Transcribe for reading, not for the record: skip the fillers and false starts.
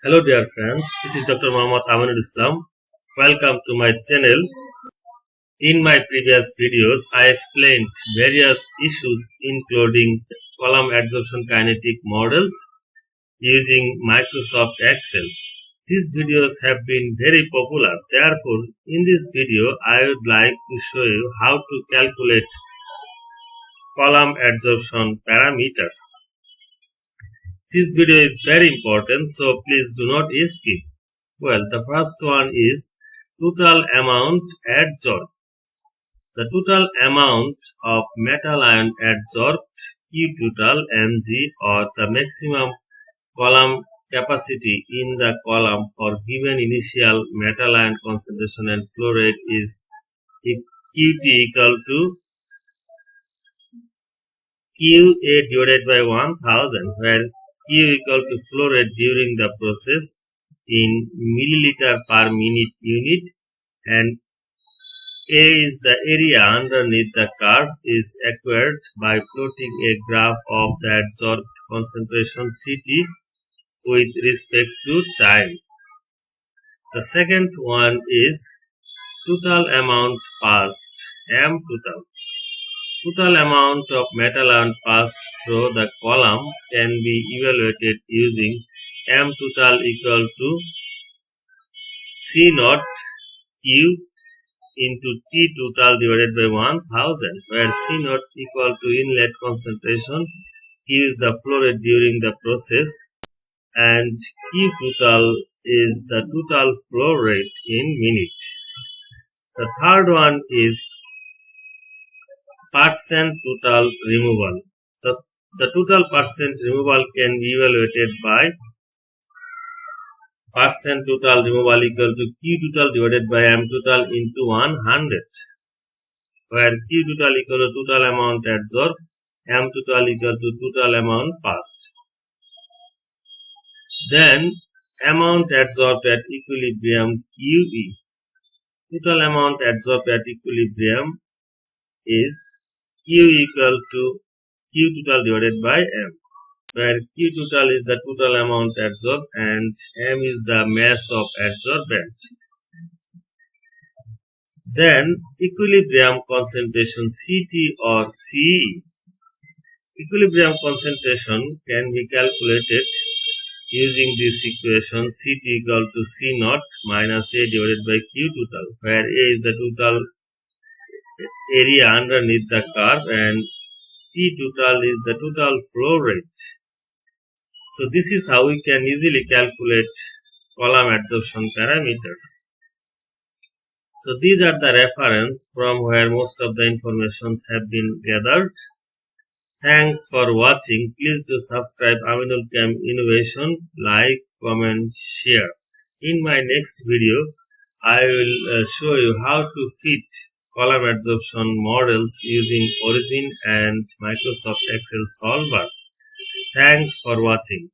Hello dear friends, this is Dr. Mohammad Aminulchem. Welcome to my channel. In my previous videos, I explained various issues including column adsorption kinetic models using Microsoft Excel. These videos have been very popular. Therefore, in this video, I would like to show you how to calculate column adsorption parameters. This video is very important, so please do not skip. Well, the first one is total amount adsorbed. The total amount of metal ion adsorbed Q total mg or the maximum column capacity in the column for given initial metal ion concentration and flow rate is Qt equal to Qa divided by 1000, where Q equal to flow rate during the process in milliliter per minute unit, and A is the area underneath the curve is acquired by plotting a graph of the adsorbed concentration Ct with respect to time. The second one is total amount passed, M total. Total amount of metal ion passed through the column can be evaluated using M total equal to C naught Q into T total divided by 1000, where C naught equal to inlet concentration, Q is the flow rate during the process, and Q total is the total flow rate in minute. The third one is percent total removal. The total percent removal can be evaluated by percent total removal equal to Q total divided by M total into 100, where Q total equal to total amount adsorbed, M total equal to total amount passed. Then amount adsorbed at equilibrium QE. Total amount adsorbed at equilibrium is Q equal to Q total divided by M, where Q total is the total amount adsorbed and M is the mass of adsorbent. Then equilibrium concentration Ct or Ce. Equilibrium concentration can be calculated using this equation Ct equal to C naught minus A divided by Q total, where A is the total area underneath the curve and T total is the total flow rate. So this is how we can easily calculate column adsorption parameters. So these are the reference from where most of the informations have been gathered. Thanks for watching. Please do subscribe Aminulchem Innovation, like, comment, share. In my next video, I will show you how to fit column adsorption models using Origin and Microsoft Excel Solver. Thanks for watching.